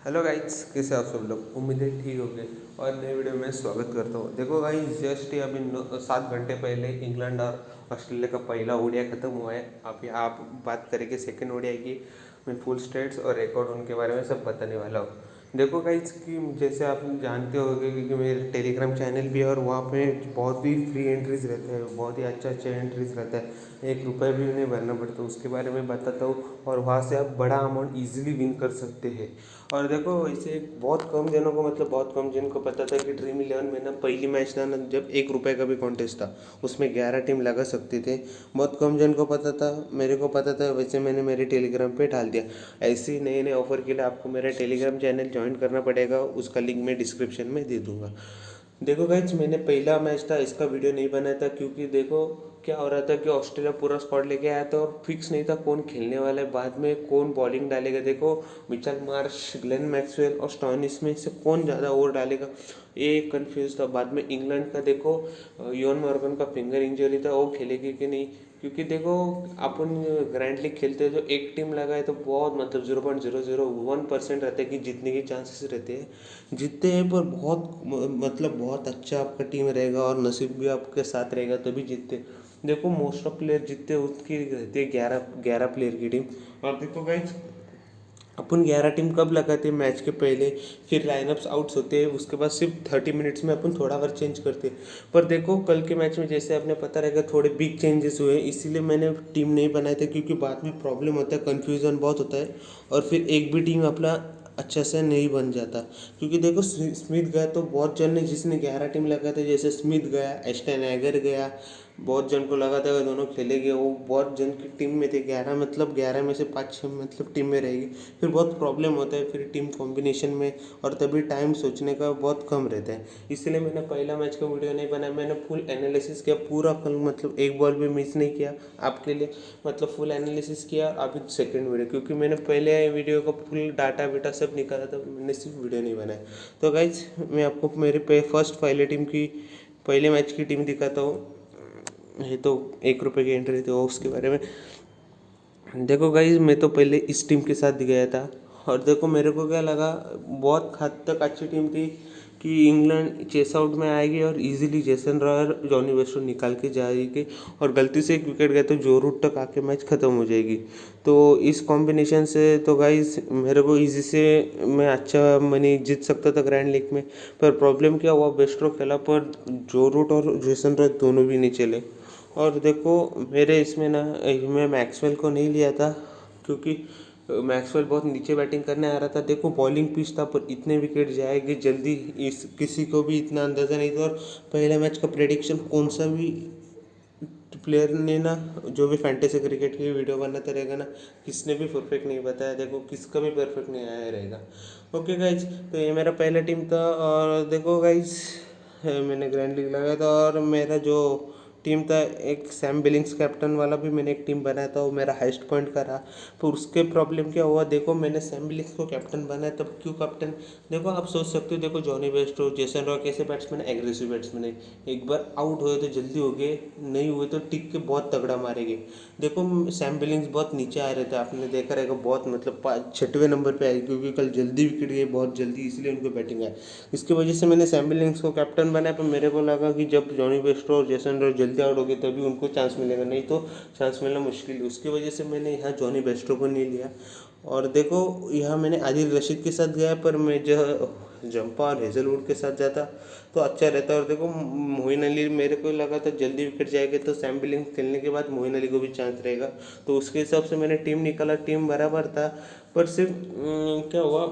Hello guys, कैसे आप सब लोग। उम्मीद है ठीक होंगे और नए वीडियो में स्वागत करता हूँ। देखो गाइस, जस्ट ही अभी 7 घंटे पहले इंग्लैंड और ऑस्ट्रेलिया का पहला ओडीआई खत्म हुआ है। अभी आप बात करेंगे सेकंड ओडीआई की। मैं फुल स्टेट्स और रिकॉर्ड उनके बारे में सब बताने वाला हूँ। देखो गाइस कि जैसे आप जानते होंगे कि मेरे टेलीग्राम चैनल भी है और वहाँ पे बहुत ही फ्री एंट्रीज रहते हैं, बहुत ही अच्छा एंट्रीज रहता है। 1 रुपये भी उन्हें भरना पड़ता है, उसके बारे में बताता हूँ। और वहाँ से आप बड़ा अमाउंट ईजिली विन कर सकते हैं। और देखो इसे बहुत कम जनों को, मतलब बहुत कम जन को पता था कि ड्रीम इलेवन में ना पहली मैच ना जब 1 रुपये का भी कॉन्टेस्ट था उसमें 11 टीम लगा सकते थे। बहुत कम जन को पता था, मेरे को पता था, वैसे मैंने मेरे टेलीग्राम पे डाल दिया। ऐसे ही नए नए ऑफर के लिए आपको मेरा टेलीग्राम चैनल ज्वाइन करना पड़ेगा, उसका लिंक मैं डिस्क्रिप्शन में दे दूंगा। देखो गाइज, मैंने पहला मैच था इसका वीडियो नहीं बनाया था क्योंकि देखो क्या हो रहा था कि ऑस्ट्रेलिया पूरा स्क्वाड लेके आया था और फिक्स नहीं था कौन खेलने वाला है, बाद में कौन बॉलिंग डालेगा। देखो मिचेल मार्श, ग्लेन मैक्सवेल और स्टॉन स्मिथ से कौन ज़्यादा ओवर डालेगा ये कंफ्यूज था। बाद में इंग्लैंड का देखो योन मॉर्गन का फिंगर इंजरी था, वो खेलेगी कि नहीं। क्योंकि देखो अपन ग्रैंड लीग खेलते हैं, जो एक टीम लगाए तो बहुत मतलब 0.001% रहता है कि जीतने के चांसेस रहते हैं। जीतते हैं पर बहुत मतलब बहुत अच्छा आपका टीम रहेगा और नसीब भी आपके साथ रहेगा तभी जीतते। देखो मोस्ट ऑफ प्लेयर जीतते उसकी रहती है 11 11 प्लेयर की टीम। और देखो गाइज, अपन 11 टीम कब लगाते हैं मैच के पहले, फिर लाइनअप्स आउट्स होते हैं, उसके बाद सिर्फ 30 मिनट्स में अपन थोड़ा बार चेंज करते हैं। पर देखो कल के मैच में जैसे आपने पता रहेगा थोड़े बिग चेंजेस हुए, इसीलिए मैंने टीम नहीं बनाई थी क्योंकि बाद में प्रॉब्लम होता है, कन्फ्यूज़न बहुत होता है और फिर एक भी टीम अपना अच्छा से नहीं बन जाता। क्योंकि देखो स्मिथ गया तो बहुत जन ने, जिसने 11 टीम लगाए थे, जैसे स्मिथ गया, एस्टन एगर गया, बहुत जन को लगा था कि दोनों खेलेंगे, वो बहुत जन की टीम में थे 11, मतलब 11 में से 5 6 मतलब टीम में रहेगी। फिर बहुत प्रॉब्लम होता है फिर टीम कॉम्बिनेशन में, और तभी टाइम सोचने का बहुत कम रहता है। इसलिए मैंने पहला मैच का वीडियो नहीं बनाया, मैंने फुल एनालिसिस किया पूरा कल, मतलब एक बॉल भी मिस नहीं किया आपके लिए, मतलब फुल एनालिसिस किया। अभी सेकंड वीडियो, क्योंकि मैंने पहले वीडियो का फुल डाटा बेटा सब निकाला था, मैंने सिर्फ वीडियो नहीं बनाया। तो गाइज मैं आपको मेरे फर्स्ट पहले टीम की, पहले मैच की टीम दिखाता हूँ। ये तो 1 रुपये की एंट्री थी, उसके बारे में देखो गाइज, मैं तो पहले इस टीम के साथ गया था और देखो मेरे को क्या लगा, बहुत हद तक अच्छी टीम थी कि इंग्लैंड चेस आउट में आएगी और इजीली जेसन रॉय और जॉनी बेस्टो निकाल के जाएगी और गलती से एक विकेट गया तो जो रूट तक आके मैच ख़त्म हो जाएगी। तो इस कॉम्बिनेशन से तो गाइज मेरे को इजी से मैं अच्छा मनी जीत सकता था ग्रैंड लीग में। पर प्रॉब्लम क्या हुआ, बेस्ट्रो खेला पर जो रूट और जेसन रॉय दोनों भी नहीं चले। और देखो मेरे इसमें ना, मैं मैक्सवेल को नहीं लिया था क्योंकि मैक्सवेल बहुत नीचे बैटिंग करने आ रहा था। देखो बॉलिंग पिच था पर इतने विकेट जाएंगे जल्दी इस किसी को भी इतना अंदाज़ा नहीं था। और पहले मैच का प्रेडिक्शन कौन सा भी प्लेयर ने ना, जो भी फैंटेसी क्रिकेट की वीडियो बनाता रहेगा ना, किसने भी परफेक्ट नहीं बताया, देखो किसका भी परफेक्ट नहीं आया रहेगा। ओके गाइज, तो ये मेरा पहला टीम था। और देखो गाइज, मैंने ग्रैंड लीग लगाया था और मेरा जो टीम था, एक सैम बिलिंग्स कैप्टन वाला भी मैंने एक टीम बनाया था, वो मेरा हाईएस्ट पॉइंट का रहा। तो उसके प्रॉब्लम क्या हुआ, देखो मैंने सैम बिलिंग्स को कैप्टन बनाया, तब क्यों कैप्टन, देखो आप सोच सकते हो, देखो जॉनी बेस्टो, जेसन रॉय कैसे बैट्समैन, एग्रेसिव बैट्समैन है। एक बार आउट हुए तो जल्दी हो गए, नहीं हुए तो टिक के बहुत तगड़ा मारेंगे। देखो सैम बिलिंग्स बहुत नीचे आ रहे थे, आपने देखा रहेगा, बहुत मतलब 6वें नंबर पे आए क्योंकि कल जल्दी विकेट गए बहुत जल्दी, इसलिए उनको बैटिंग आए। इसकी वजह से मैंने सैम बिलिंग्स को कैप्टन बनाया। पर मेरे को लगा कि जब जॉनी बेस्टो और जेसन रॉय जल्दी आउट हो गए तभी उनको चांस मिलेगा, नहीं तो चांस मिलना मुश्किल है। उसकी वजह से मैंने यहाँ जॉनी बेस्टो को नहीं लिया। और देखो यहाँ मैंने आदिल रशीद के साथ गया, पर मैं जो जंपा और हेजलवुड के साथ जाता तो अच्छा रहता। और देखो मोइन अली, मेरे को लगा था जल्दी विकेट जाएगा तो सैम बिलिंग्स खेलने के बाद मोइन अली को भी चांस रहेगा, तो उसके हिसाब से मैंने टीम निकाला, टीम बराबर था। पर सिर्फ क्या हुआ,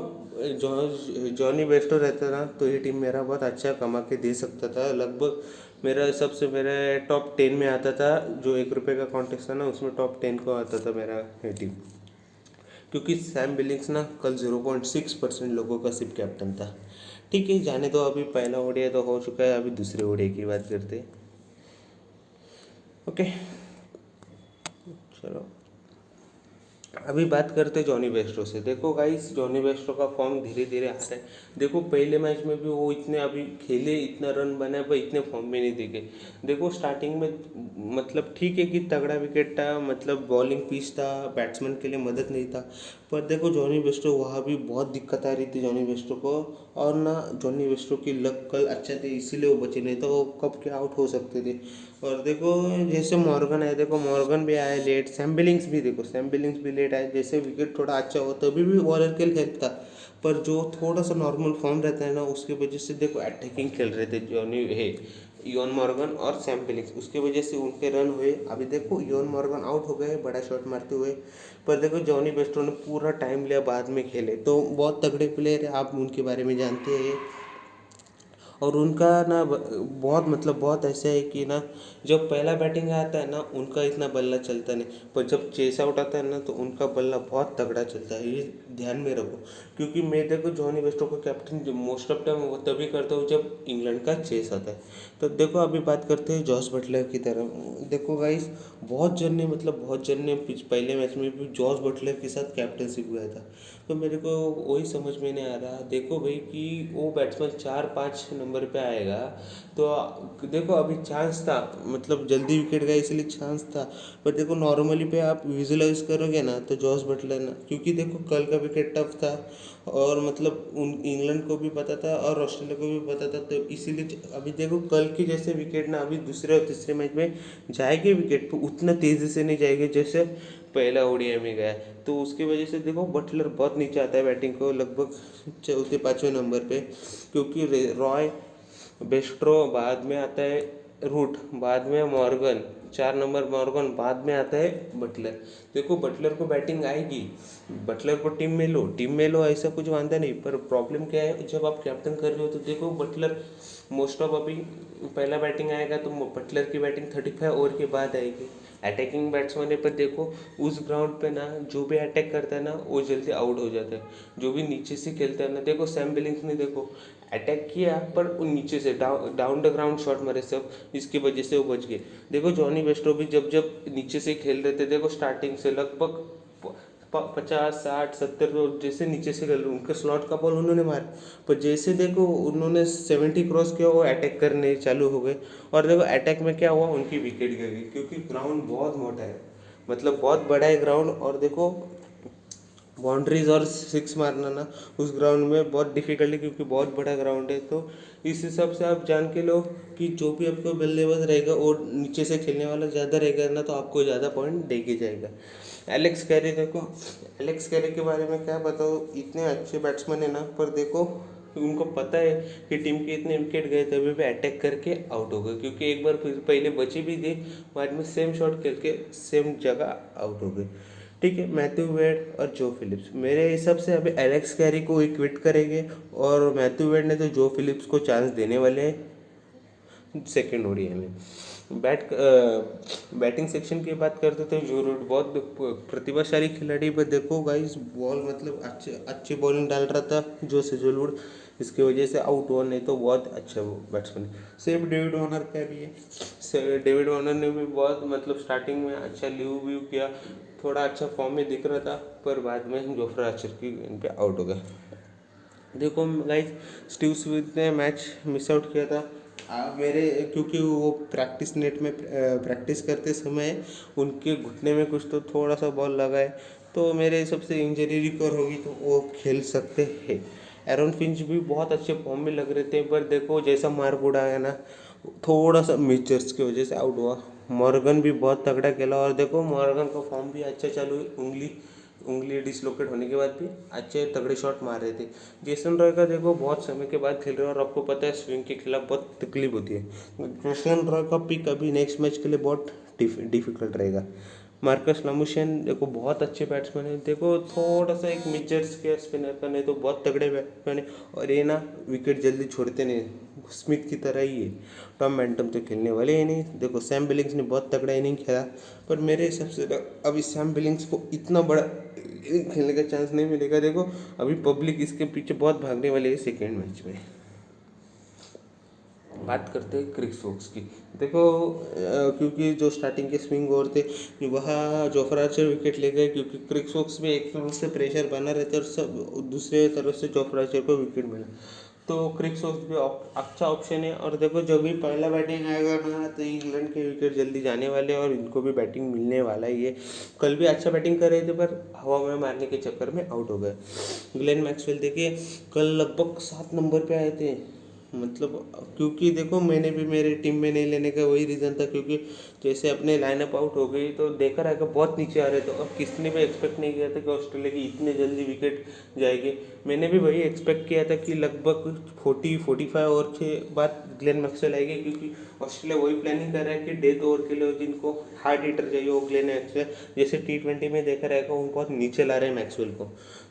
जॉनी बेस्टो रहता ना तो ये टीम मेरा बहुत अच्छा कमा के दे सकता था। लगभग मेरा सबसे मेरे टॉप 10 में आता था, जो 1 रुपये का कॉन्टेस्ट था ना उसमें टॉप 10 को आता था मेरा ये टीम। क्योंकि सैम बिलिंग्स ना कल 0.6% लोगों का सिर्फ कैप्टन था। ठीक है, जाने दो, अभी पहला ओडीआई तो हो चुका है, अभी दूसरे ओडीआई की बात करते हैं। ओके, चलो अभी बात करते जॉनी बेस्टो से। देखो गाइस, जॉनी बेस्टो का फॉर्म धीरे धीरे आ रहा है। देखो पहले मैच में भी वो इतने अभी खेले, इतना रन बनाया, पर इतने फॉर्म में नहीं दिखे। देखो स्टार्टिंग में मतलब ठीक है कि तगड़ा विकेट था, मतलब बॉलिंग पिच था, बैट्समैन के लिए मदद नहीं था। पर देखो जॉनी बेस्टो वहाँ भी बहुत दिक्कत आ रही थी जॉनी बेस्टो को। और ना जॉनी बेस्टो की लक कल अच्छा थी इसीलिए वो बचे, नहीं तो वो कब के आउट हो सकते थे। और देखो जैसे मॉर्गन है, देखो मॉर्गन भी आया लेट, सैम बिलिंग्स भी देखो, सैम बिलिंग्स भी लेट आए, जैसे विकेट थोड़ा अच्छा हो तभी भी वॉलर के लिए हेल्प था। पर जो थोड़ा सा नॉर्मल फॉर्म रहता है ना उसकी वजह से देखो अटैकिंग खेल रहे थे जॉनी है इयोन मॉर्गन और सैम बिलिंग्स, उसकी वजह से उनके रन हुए। अभी देखो इयोन मॉर्गन आउट हो गए बड़ा शॉट मारते हुए, पर देखो जॉनी बेस्टो ने पूरा टाइम लिया बाद में खेले, तो बहुत तगड़े प्लेयर है, आप उनके बारे में जानते हैं। और उनका ना बहुत मतलब बहुत ऐसा है कि ना जब पहला बैटिंग आता है ना उनका इतना बल्ला चलता नहीं, पर जब चेस आउट आता है ना तो उनका बल्ला बहुत तगड़ा चलता है, ये ध्यान में रखो। क्योंकि मैं देखो जॉनी वेस्टो को कैप्टन मोस्ट ऑफ टाइम वो तभी करता हूँ जब इंग्लैंड का चेस आता है। तो देखो अभी बात करते हैं जॉस बटलर की तरफ। देखो गाइस बहुत जन ने मतलब बहुत जन ने पहले मैच में भी जॉस बटलर के साथ कैप्टनशिप हुआ था, तो मेरे को वही समझ में नहीं आ रहा। देखो भाई कि वो बैट्समैन 4-5 नंबर पे आएगा, तो देखो अभी चांस था, मतलब जल्दी विकेट गया इसलिए चांस था। पर देखो नॉर्मली पे आप विजुलाइज करोगे ना तो जॉस बटलर ना, क्योंकि देखो कल का विकेट टफ था और मतलब उन इंग्लैंड को भी पता था और ऑस्ट्रेलिया को भी पता था, तो इसीलिए अभी देखो कल की जैसे विकेट ना अभी दूसरे और तीसरे मैच में जाएगी विकेट, तो उतना तेज़ी से नहीं जाएगी जैसे पहला ओडीआई में गया। तो उसकी वजह से देखो बटलर बहुत नीचे आता है बैटिंग को, लगभग 4-5 नंबर पे, क्योंकि रॉय बेस्ट्रो बाद में आता है, रूट बाद में मॉर्गन, 4 नंबर मॉर्गन, बाद में आता है बटलर। देखो बटलर को बैटिंग आएगी, बटलर को टीम में लो ऐसा कुछ वादा नहीं, पर प्रॉब्लम क्या है जब आप कैप्टन कर रहे हो तो देखो बटलर मोस्ट ऑफ अभी पहला बैटिंग आएगा तो बटलर की बैटिंग 35 ओवर के बाद आएगी। अटैकिंग बैट्समैन है, पर देखो उस ग्राउंड पे ना जो भी अटैक करता है ना वो जल्दी आउट हो जाता है, जो भी नीचे से खेलता है ना। देखो सैम बिलिंग्स ने देखो अटैक किया पर वो नीचे से डाउन द ग्राउंड शॉट मारे सब, इसकी वजह से वो बच गए। देखो जॉनी वेस्ट्रो भी जब जब नीचे से खेल रहे थे देखो स्टार्टिंग से लगभग 50-60-70 जैसे नीचे से खेल रहे उनके स्लॉट का बॉल उन्होंने मारा, पर जैसे देखो उन्होंने 70 क्रॉस किया वो अटैक करने चालू हो गए। और देखो अटैक में क्या हुआ उनकी विकेट गई क्योंकि ग्राउंड बहुत मोटा है, मतलब बहुत बड़ा है ग्राउंड। और देखो बाउंड्रीज और सिक्स मारना ना उस ग्राउंड में बहुत डिफिकल्ट है क्योंकि बहुत बड़ा ग्राउंड है। तो इस हिसाब से आप जान के लो कि जो भी आपको बल्लेबाज रहेगा और नीचे से खेलने वाला ज़्यादा रहेगा ना तो आपको ज़्यादा पॉइंट दे के जाएगा। एलेक्स कैरी देखो, एलेक्स कैरी के बारे में क्या बताओ, इतने अच्छे बैट्समैन है ना, पर देखो उनको पता है कि टीम के इतने विकेट गए तभी भी अटैक करके आउट हो गए, क्योंकि एक बार फिर पहले बचे भी थे, बाद में सेम शॉट खेल के सेम जगह आउट हो गए। ठीक है, मैथ्यू वेड और जो फिलिप्स मेरे हिसाब से अभी एलेक्स कैरी को ही क्विट करेंगे, और मैथ्यू वेड ने तो जो फिलिप्स को चांस देने वाले हैं सेकेंड ओडीआई में। बैटिंग सेक्शन की बात करते थे, जो रूट बहुत प्रतिभाशाली खिलाड़ी, पर देखो गाइस बॉल मतलब अच्छे अच्छी बॉलिंग डाल रहा था जो सेजलवुड, इसकी वजह से आउट हुआ, नहीं तो बहुत अच्छा बैट्समैन है। सेम डेविड वार्नर का भी है, डेविड वार्नर ने भी बहुत मतलब स्टार्टिंग में अच्छा लीव व्यू किया, थोड़ा अच्छा फॉर्म में दिख रहा था, पर बाद में जोफ्रा आर्चर की इन पे आउट हो गया। देखो गाइस स्टीव स्मिथ ने मैच मिस आउट किया था मेरे, क्योंकि वो प्रैक्टिस नेट में प्रैक्टिस करते समय उनके घुटने में कुछ तो थोड़ा सा बॉल लगा है, तो मेरे हिसाब से इंजरी रिकवर होगी तो वो खेल सकते हैं। एरन फिंच भी बहुत अच्छे फॉर्म में लग रहे थे, पर देखो जैसा मार्क उड़ाया ना थोड़ा सा मिचर्स की वजह से आउट हुआ। मॉर्गन भी बहुत तगड़ा खेला, और देखो मॉर्गन का फॉर्म भी अच्छा चालू है, उंगली उंगली डिसलोकेट होने के बाद भी अच्छे तगड़े शॉट मार रहे थे। जेसन रॉय का देखो बहुत समय के बाद खेल रहे हैं और आपको पता है स्विंग के खिलाफ बहुत तकलीफ होती है। जेसन रॉय का पिक अभी नेक्स्ट मैच के लिए बहुत डिफिकल्ट रहेगा। मार्कस लामुशियन देखो बहुत अच्छे बैट्समैन है, देखो थोड़ा सा एक मिचर्स के स्पिनर का, नहीं तो बहुत तगड़े बैट्समैन है। और ये ना विकेट जल्दी छोड़ते नहीं, स्मिथ की तरह ही है, टॉम मैंटम तो खेलने वाले ही नहीं। देखो सैम बिलिंग्स ने बहुत तगड़ा इनिंग खेला, पर मेरे हिसाब से अभी सैम बिलिंग्स को इतना बड़ा खेलने का चांस नहीं मिलेगा। देखो अभी पब्लिक इसके पीछे बहुत भागने वाली है सेकेंड मैच में। बात करते हैं क्रिस वोक्स की। देखो क्योंकि जो स्टार्टिंग के स्विंग ओवर थे वह जोफ्रा आर्चर विकेट ले गए, क्योंकि क्रिस वोक्स में एक तरफ से प्रेशर बना रहता है और सब दूसरे तरफ से जोफ्रा आर्चर को विकेट मिला, तो क्रिक स्टोक्स भी अच्छा ऑप्शन है। और देखो जब भी पहला बैटिंग आएगा ना तो इंग्लैंड के विकेट जल्दी जाने वाले हैं और इनको भी बैटिंग मिलने वाला ही है। कल भी अच्छा बैटिंग कर रहे थे पर हवा में मारने के चक्कर में आउट हो गए। ग्लेन मैक्सवेल देखिए कल लगभग 7 नंबर पे आए थे, मतलब क्योंकि देखो मैंने भी मेरे टीम में नहीं लेने का वही रीज़न था, क्योंकि जैसे अपने लाइनअप आउट हो गई तो देखा रहेगा बहुत नीचे आ रहे थे और किसी भी एक्सपेक्ट नहीं किया था कि ऑस्ट्रेलिया की इतने जल्दी विकेट जाएगी। मैंने भी वही एक्सपेक्ट किया था कि लगभग 40-45 ओवर के बाद ग्लेन मैक्सवेल आएगी, क्योंकि ऑस्ट्रेलिया वही प्लानिंग कर रहा है कि डेथ ओवर के लिए जिनको हार्ड हिटर चाहिए वो ग्लेन मैक्सवेल, जैसे T20 में देखा रहेगा वो बहुत नीचे ला रहे हैं मैक्सवेल को।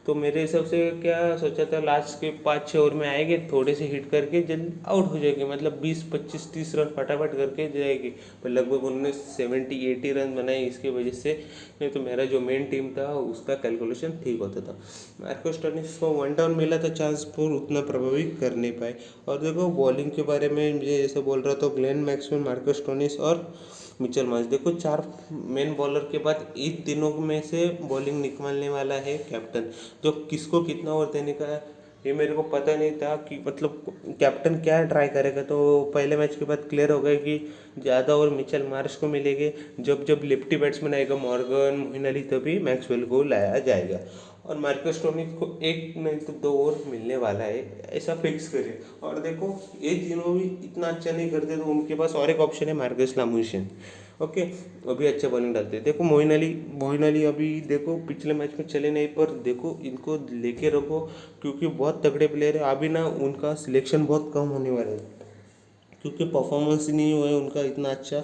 तो मेरे हिसाब से क्या सोचा था लास्ट के 5-6 ओवर में आएंगे, थोड़े से हिट करके जल्दी आउट हो जाएंगे, मतलब 20-25-30 रन फटाफट करके जाएगी। पर लगभग उन्होंने 70-80 रन बनाए इसकी वजह से, नहीं तो मेरा जो मेन टीम था उसका कैलकुलेशन ठीक होता था। मार्को स्टोनिस को 1 डाउन मिला था चांस पर उतना प्रभावित कर नहीं पाए। और देखो बॉलिंग के बारे में मुझे जैसे बोल रहा था ग्लेन मैक्सवेल, मार्को स्टोनिस और मिचेल मार्श, देखो 4 मेन बॉलर के बाद इन तीनों में से बॉलिंग निकालने वाला है कैप्टन, जो किसको कितना ओवर देने का है ये मेरे को पता नहीं था कि मतलब कैप्टन क्या ट्राई करेगा। तो पहले मैच के बाद क्लियर हो गया कि ज़्यादा ओवर मिचेल मार्श को मिलेंगे, जब जब लेफ्टी बैट्समैन आएगा मॉर्गन, मोइन अली, तभी मैक्सवेल को लाया जाएगा। और मार्कस स्टोनिस को 1 नहीं तो 2 ओवर मिलने वाला है, ऐसा फिक्स करिए। और देखो ये तीनों भी इतना अच्छा नहीं करते तो उनके पास और एक ऑप्शन है मार्कस लामुशिन, ओके, वो भी अच्छा बॉलिंग डालते हैं। देखो मोइन अली अभी देखो पिछले मैच में चले नहीं, पर देखो इनको लेके रखो क्योंकि बहुत तगड़े प्लेयर है। अभी ना उनका सिलेक्शन बहुत कम होने वाला है क्योंकि परफॉर्मेंस नहीं हुआ है उनका इतना अच्छा,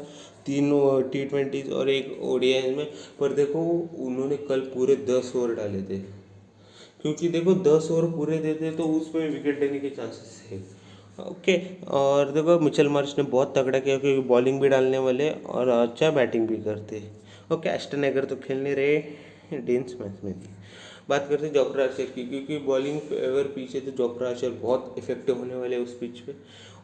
3 T20 और 1 ODI में। पर देखो उन्होंने कल पूरे 10 ओवर डाले थे, क्योंकि देखो 10 ओवर पूरे देते तो उसमें विकेट लेने के चांसेस है, ओके। और देखो मिचेल मार्श ने बहुत तगड़ा किया क्योंकि बॉलिंग भी डालने वाले और अच्छा बैटिंग भी करते, ओके। एस्टन एगर तो खेलने रहे डेंस मैच में भी। बात करते जोफ्रा आर्चर की, क्योंकि बॉलिंग अगर पीछे तो जोफ्रा आर्चर बहुत इफेक्टिव होने वाले उस पिच पे,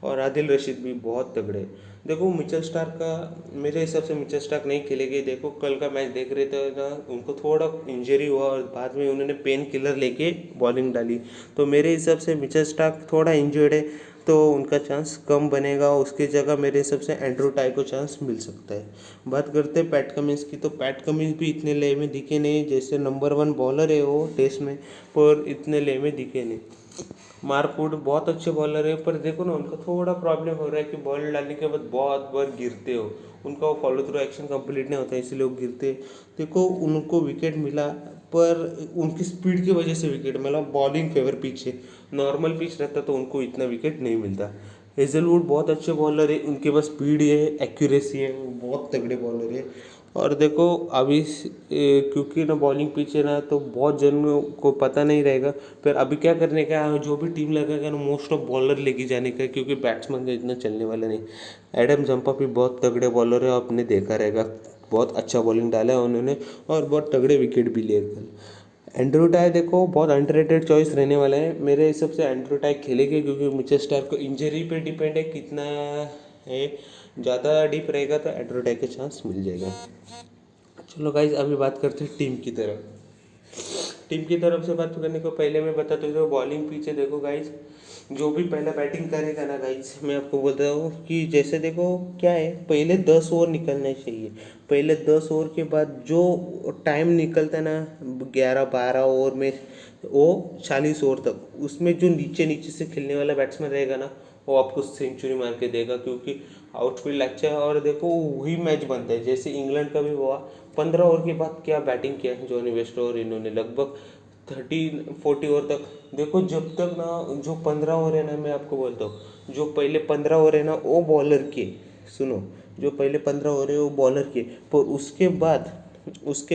और आदिल रशीद भी बहुत तगड़े। देखो मिचेल स्टार्क का मेरे हिसाब से मिचेल स्टार्क नहीं खेलेंगे। देखो कल का मैच देख रहे थे ना, उनको थोड़ा इंजरी हुआ और बाद में उन्होंने पेन किलर लेके बॉलिंग डाली, तो मेरे हिसाब से मिचेल स्टार्क थोड़ा इंजर्ड है तो उनका चांस कम बनेगा। उसकी जगह मेरे हिसाब से एंड्रू टाई को चांस मिल सकता है। बात करते हैं पैट कमिंस की, तो पैट कमिंस भी इतने लय में दिखे नहीं, जैसे नंबर 1 बॉलर है वो टेस्ट में, पर इतने लय में दिखे नहीं। मार्क वुड बहुत अच्छे बॉलर है, पर देखो ना उनका थोड़ा प्रॉब्लम हो रहा है कि बॉल डालने के बाद बहुत बार गिरते हो, उनका वो फॉलो थ्रू एक्शन कंप्लीट नहीं होता इसीलिए वो गिरते। देखो उनको विकेट मिला पर उनकी स्पीड की वजह से विकेट मिला, बॉलिंग फेवर पिच है, नॉर्मल पिच रहता तो उनको इतना विकेट नहीं मिलता। हेजलवुड बहुत अच्छे बॉलर है, उनके पास स्पीड है, एक्यूरेसी है, वो बहुत तगड़े बॉलर है। और देखो अभी क्योंकि ना बॉलिंग पिच है ना तो बहुत जनों को पता नहीं रहेगा, फिर अभी क्या करने का है, जो भी टीम लगेगा ना मोस्ट ऑफ बॉलर लेके जाने का है, क्योंकि बैट्समैन का इतना चलने वाला नहीं। एडम जंपा भी बहुत तगड़े बॉलर है, आपने देखा रहेगा बहुत अच्छा बॉलिंग डाला है उन्होंने और बहुत तगड़े विकेट भी लिए कल। एंड्रू टाई देखो बहुत अंडररेटेड चॉइस रहने वाला है, मेरे हिसाब से एंड्रू टाई खेलेंगे क्योंकि मिचेल स्टार्क को इंजरी पे डिपेंड है कितना है, ज़्यादा डीप रहेगा तो एंड्रू टाई के चांस मिल जाएगा। चलो गाइज अभी बात करते हैं टीम की तरफ से बात करने को पहले मैं बताता हूँ बॉलिंग पीछे देखो गाइज, जो भी पहला बैटिंग करेगा ना गाइज मैं आपको बोलता हूँ कि जैसे देखो क्या है, पहले 10 ओवर निकलने चाहिए, पहले 10 ओवर के बाद जो टाइम निकलता है ना 11-12 ओवर में वो 40 ओवर तक, उसमें जो नीचे नीचे से खेलने वाला बैट्समैन रहेगा ना वो आपको सेंचुरी मार के देगा, क्योंकि आउटफील्ड अच्छा है। और देखो वही मैच बनता है जैसे इंग्लैंड का भी हुआ, 15 ओवर के बाद क्या बैटिंग किया जॉनी वेस्टो और इन्होंने लगभग 30-40 ओवर तक। देखो जब तक ना जो 15 ओवर है ना, मैं आपको बोलता हूँ जो पहले 15 ओवर है ना वो बॉलर के, सुनो, जो पहले 15 ओवर है वो बॉलर के, पर उसके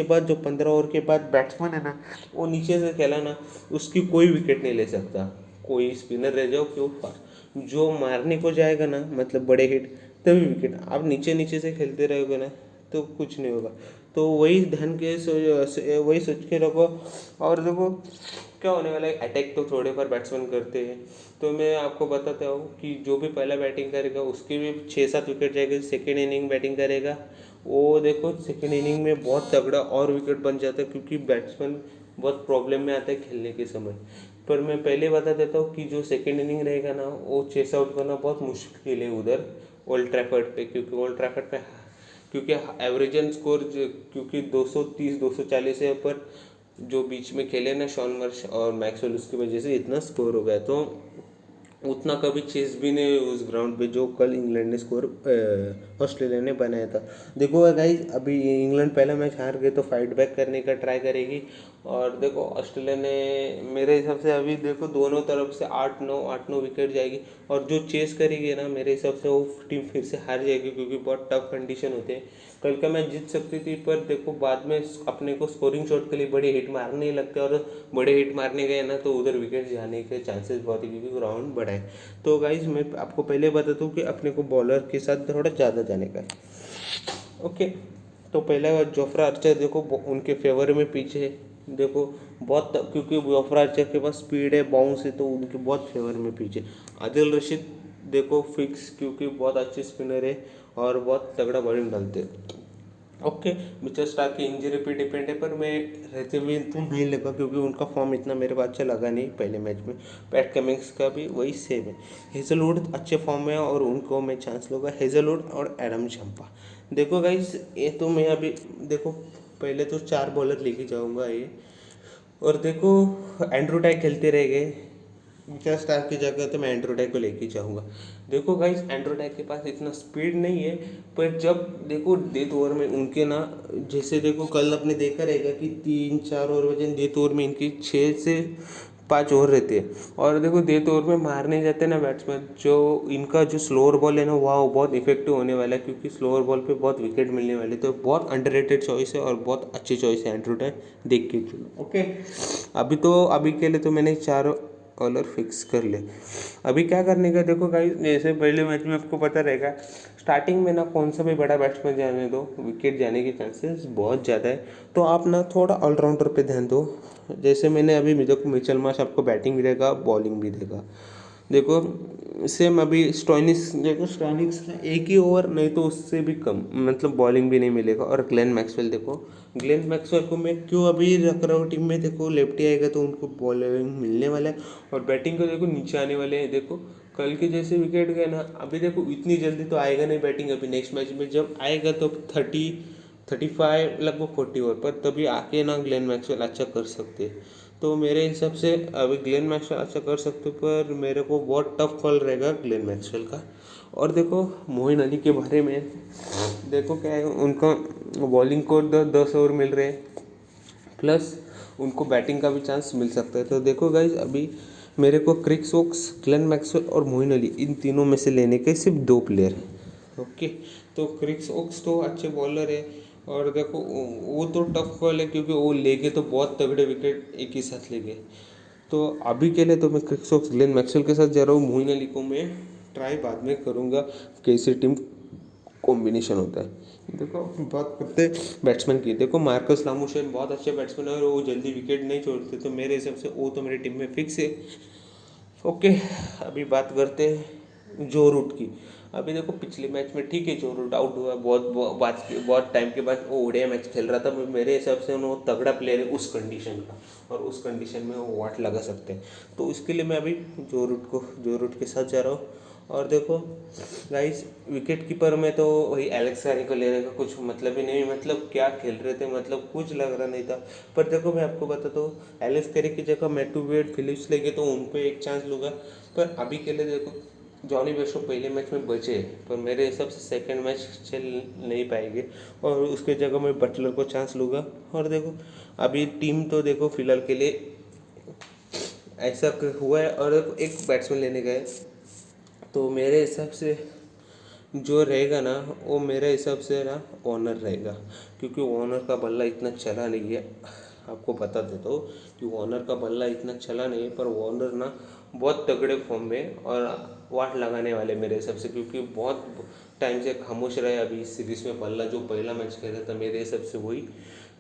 बाद जो 15 ओवर के बाद बैट्समैन है ना वो नीचे से खेला ना, उसकी कोई विकेट नहीं ले सकता, कोई स्पिनर रह जाओ क्यों फास्ट, जो मारने को जाएगा ना मतलब बड़े हिट तभी विकेट, आप नीचे नीचे से खेलते रहोगे ना तो कुछ नहीं होगा। तो वही ध्यान के वही सोच के रखो। और देखो क्या होने वाला है, अटैक तो थोड़े पर बैट्समैन करते हैं, तो मैं आपको बताता हूँ कि जो भी पहला बैटिंग करेगा उसकी भी 6-7 विकेट जाएगी, सेकेंड इनिंग बैटिंग करेगा वो देखो सेकेंड इनिंग में बहुत तगड़ा और विकेट बन जाता है, क्योंकि बैट्समैन बहुत प्रॉब्लम में आता है खेलने के समय। पर मैं पहले बता देता हूँ कि जो सेकेंड इनिंग रहेगा ना वो चेस आउट करना बहुत मुश्किल है उधर ओल्ड ट्रैफर्ड पे, क्योंकि ओल्ड ट्रैफर्ड पे क्योंकि एवरेजन स्कोर क्योंकि 230 240 है, पर जो बीच में खेले ना शॉन मार्श और मैक्सवेल उसकी वजह से इतना स्कोर हो गया। तो उतना कभी चेस भी नहीं हुई उस ग्राउंड पे जो कल इंग्लैंड ने स्कोर ऑस्ट्रेलिया ने बनाया था। देखो गाइज अभी इंग्लैंड पहला मैच हार गए तो फाइट बैक करने का ट्राई करेगी, और देखो ऑस्ट्रेलिया ने मेरे हिसाब से अभी देखो दोनों तरफ से 8-9 विकेट जाएगी, और जो चेस करेगी ना मेरे हिसाब से वो टीम फिर से हार जाएगी, क्योंकि बहुत टफ कंडीशन होते हैं। कल का मैच जीत सकती थी, पर देखो बाद में अपने को स्कोरिंग शॉट के लिए बड़े हिट मारने लगते, और बड़े हिट मारने गए ना तो उधर विकेट जाने के चांसेस बहुत है, क्योंकि ग्राउंड बड़ा है। तो गाइज मैं आपको पहले बता दूँ कि अपने को बॉलर के साथ थोड़ा ज़्यादा जाने का है। ओके, तो पहला जोफ्रा आर्चर देखो उनके फेवर में पीछे है। देखो बहुत, क्योंकि जोफ्रा आर्चर के पास स्पीड है, बाउंस है, तो उनके बहुत फेवर में पीछे। आदिल रशीद देखो फिक्स, क्योंकि बहुत अच्छे स्पिनर है और बहुत तगड़ा बॉलिंग डालते हैं। ओके, मिचेल स्टार्क की इंजरी पे डिपेंड है, पर मैं रहते हुए तो नहीं लगा, क्योंकि उनका फॉर्म इतना मेरे को अच्छा लगा नहीं पहले मैच में। पैट कमिंग्स का भी वही सेम है। हेजलवुड अच्छे फॉर्म में है और उनको मैं चांस लूँगा, हेजलवुड और एडम झम्पा। देखो गाइस ये तो मैं अभी देखो पहले तो 4 बॉलर लेके जाऊँगा ये, और देखो एंड्रू टाई खेलते रह गए मिचेल स्टार्क की जगह, तो मैं एंड्रू टाई को लेके जाऊँगा। देखो गाइस एंड्रू टाई के पास इतना स्पीड नहीं है, पर जब देखो डेथ ओवर में उनके ना, जैसे देखो कल आपने देखा रहेगा कि 3-4 ओवर में डेथ ओवर में इनकी 6 से 5 ओवर रहते हैं, और देखो डेथ ओवर में मारने जाते हैं ना बैट्समैन, जो इनका जो स्लोअर बॉल है ना वो बहुत इफेक्टिव होने वाला है, क्योंकि स्लोअर बॉल पे बहुत विकेट मिलने वाले, तो बहुत अंडररेटेड चॉइस है और बहुत अच्छी चॉइस है एंड्रू टाई, देख के चलो। ओके, अभी के लिए तो मैंने 4 कॉलर फिक्स कर ले। अभी क्या करने का देखो गाइस, जैसे पहले मैच में आपको पता रहेगा स्टार्टिंग में ना कौन सा भी बड़ा बैट्समैन जाने दो विकेट जाने के चांसेस बहुत ज़्यादा है, तो आप ना थोड़ा ऑलराउंडर पे ध्यान दो। जैसे मैंने अभी देखो मिचेल मार्श आपको बैटिंग भी देगा बॉलिंग भी देगा। देखो सेम अभी स्टोइनिस, देखो स्टोइनिस का एक ही ओवर नहीं तो उससे भी कम, मतलब बॉलिंग भी नहीं मिलेगा। और ग्लेन मैक्सवेल देखो, ग्लेन मैक्सवेल को मैं क्यों अभी रख रहा हूँ टीम में, देखो लेफ्टी आएगा तो उनको बॉलिंग मिलने वाला है, और बैटिंग को देखो नीचे आने वाले हैं। देखो कल के जैसे विकेट गए ना, अभी देखो इतनी जल्दी तो आएगा नहीं बैटिंग, अभी नेक्स्ट मैच में जब आएगा तो 35 लगभग 40 ओवर पर, तभी आके ना ग्लेन मैक्सवेल अच्छा कर सकते हैं। तो मेरे हिसाब से अभी ग्लेन मैक्सवेल अच्छा कर सकते, पर मेरे को बहुत टफ कॉल रहेगा ग्लेन मैक्सवेल का। और देखो मोइन अली के बारे में देखो क्या है, उनका बॉलिंग को 10 ओवर मिल रहे हैं, प्लस उनको बैटिंग का भी चांस मिल सकता है। तो देखो गाइज अभी मेरे को क्रिस वोक्स, ग्लेन मैक्सवेल और मोइन अली इन तीनों में से लेने के सिर्फ 2 प्लेयर हैं। ओके, तो क्रिस वोक्स तो अच्छे बॉलर है, और देखो वो तो टफ कॉल है, क्योंकि वो लेके तो बहुत तगड़े विकेट एक ही साथ ले गए। तो अभी के लिए तो मैं क्रिस वोक्स ग्लेन मैक्सवेल के साथ जा रहा हूँ, मोइन अली को मैं ट्राई बाद में करूँगा कैसी टीम कॉम्बिनेशन होता है। देखो बात करते बैट्समैन की, देखो मार्कस लामुशेन बहुत अच्छे बैट्समैन है और वो जल्दी विकेट नहीं छोड़ते, तो मेरे हिसाब से वो तो मेरी टीम में फिक्स है। ओके, अभी बात करते हैं जो रूट की। अभी देखो पिछले मैच में ठीक है जो रूट आउट हुआ, बहुत टाइम के बाद वो ओडिया मैच खेल रहा था, मेरे हिसाब से वो तगड़ा प्लेयर है उस कंडीशन का, और उस कंडीशन में वो वाट लगा सकते हैं। तो उसके लिए मैं अभी जो रूट के साथ जा रहा हूँ। और देखो गाइस विकेट कीपर में तो वही एलेक्स कैरी को लेने का कुछ मतलब ही नहीं, मतलब क्या खेल रहे थे, मतलब कुछ लग रहा नहीं था। पर देखो मैं आपको बताता हूँ, एलेक्स कैरी की जगह मैथ्यू वेड फिलिप्स लेंगे तो उन पर एक चांस लूँगा। पर अभी के लिए देखो जॉनी बेस्टो पहले मैच में बचे, पर मेरे हिसाब से सेकंड मैच चल नहीं पाएंगे, और उसके जगह मैं बटलर को चांस लूँगा। और देखो अभी टीम तो देखो फिलहाल के लिए ऐसा हुआ है, और एक बैट्समैन लेने गए, तो मेरे हिसाब से जो रहेगा ना वो मेरे हिसाब से ना ओनर रहेगा, क्योंकि ओनर का बल्ला इतना चला नहीं है। आपको बता देता हूँ कि ओनर का बल्ला इतना चला नहीं है, पर ओनर ना बहुत तगड़े फॉर्म में और वाट लगाने वाले मेरे हिसाब से, क्योंकि बहुत टाइम से खामोश रहे अभी इस सीरीज़ में। बल्ला जो पहला मैच खेला था मेरे हिसाब से वही।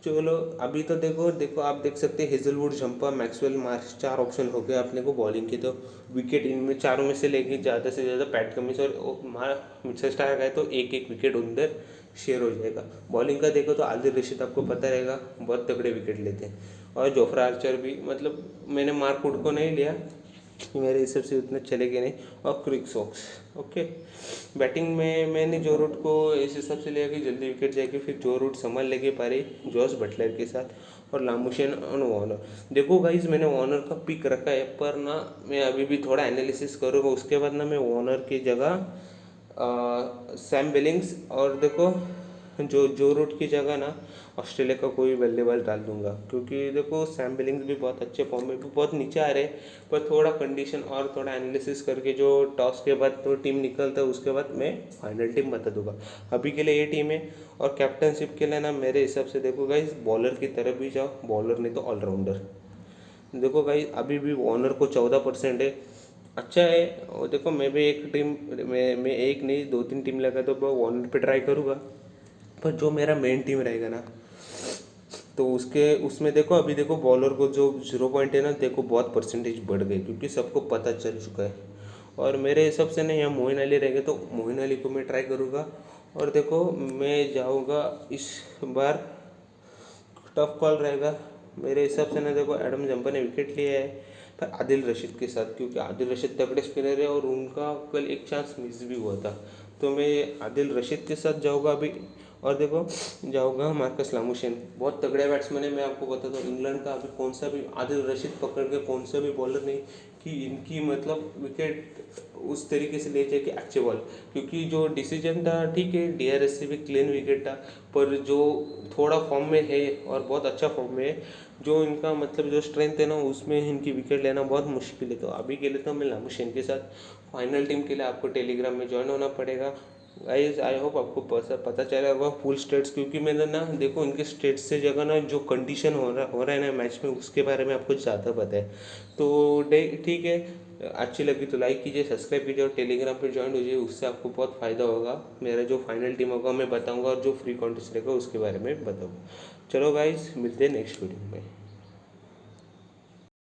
चलो अभी तो देखो आप देख सकते हैं हेजलवुड, झंपा, मैक्सवेल, मार्श 4 ऑप्शन हो गए अपने को बॉलिंग के। तो विकेट इनमें चारों में से लेके ज़्यादा से ज़्यादा पैट कमिंस और मिचेल स्टार्क गए तो एक विकेट उधर शेयर हो जाएगा। बॉलिंग का देखो तो आदिल रशीद आपको पता रहेगा बहुत तगड़े विकेट लेते हैं। और जोफ्रा आर्चर भी, मतलब मैंने मार्क वुड को नहीं लिया, मेरे हिसाब से उतने चलेंगे नहीं, और क्रिक सॉक्स। ओके, बैटिंग में मैंने जो रूट को इस हिसाब से लिया कि जल्दी विकेट जाएगी, फिर जो रूट संभाल लेके पारी जॉस बटलर के साथ, और लामुशेन और वॉर्नर। देखो गाइज मैंने वॉर्नर का पिक रखा है, पर ना मैं अभी भी थोड़ा एनालिसिस करूँगा, उसके बाद ना मैं वॉर्नर की जगह सैम बिलिंग्स, और देखो जो रूट की जगह ना ऑस्ट्रेलिया का कोई बल्लेबाज डाल दूंगा, क्योंकि देखो सैम बिलिंग्स भी बहुत अच्छे फॉर्म में, भी बहुत नीचे आ रहे हैं, पर थोड़ा कंडीशन और थोड़ा एनालिसिस करके जो टॉस के बाद तो टीम निकलता है उसके बाद मैं फाइनल टीम बता दूंगा। अभी के लिए ये टीम है। और कैप्टनशिप के लिए ना मेरे हिसाब से देखो गाइज बॉलर की तरफ भी जाओ, बॉलर नहीं तो ऑलराउंडर। देखो गाइज अभी भी वॉर्नर को 14% है, अच्छा है। और देखो मैं भी एक टीम, मैं एक नहीं 2-3 टीम लगा तो मैं वॉर्नर पे ट्राई करूँगा, पर जो मेरा मेन टीम रहेगा ना तो उसमें देखो अभी देखो बॉलर को जो 0 पॉइंट है ना, देखो बहुत परसेंटेज बढ़ गई, क्योंकि सबको पता चल चुका है। और मेरे हिसाब से ना यहाँ मोइन अली रहेगा, तो मोइन अली को मैं ट्राई करूँगा। और देखो मैं जाऊँगा इस बार, टफ कॉल रहेगा मेरे हिसाब से ना, देखो एडम जंपर ने विकेट लिया है, पर आदिल रशीद के साथ, क्योंकि आदिल रशीद तगड़े स्पिनर है और उनका कल एक चांस मिस भी हुआ था, तो मैं आदिल रशीद के साथ जाऊँगा अभी। और देखो जाऊँगा मार्कस लामुशेन, बहुत तगड़े बैट्समैन है, मैं आपको बताता हूँ। इंग्लैंड का अभी कौन सा भी आदिल रशीद पकड़ के कौन सा भी बॉलर नहीं कि इनकी मतलब विकेट उस तरीके से ले जाए कि अच्छे बॉल, क्योंकि जो डिसीजन था ठीक है, DRS से भी क्लीन विकेट था, पर जो थोड़ा फॉर्म में है और बहुत अच्छा फॉर्म में है, जो इनका मतलब जो स्ट्रेंथ है ना उसमें इनकी विकेट लेना बहुत मुश्किल है। तो अभी के लिए तो मैं लामुशेन के साथ, फाइनल टीम के लिए आपको टेलीग्राम में ज्वाइन होना पड़ेगा। गाइज आई होप आपको पता चला होगा फुल स्टेट्स, क्योंकि मैंने ना देखो इनके स्टेट्स से जगह ना जो कंडीशन हो रहा है ना मैच में, उसके बारे में आपको ज़्यादा पता है। तो ठीक है, अच्छी लगी तो लाइक कीजिए, सब्सक्राइब कीजिए और टेलीग्राम पर ज्वाइन होइए, उससे आपको बहुत फ़ायदा होगा। मेरा जो फाइनल टीम होगा मैं बताऊँगा, और जो फ्री कॉन्टेस्ट रहेगा उसके बारे में बताऊँगा। चलो गाइज मिलते हैं नेक्स्ट वीडियो में।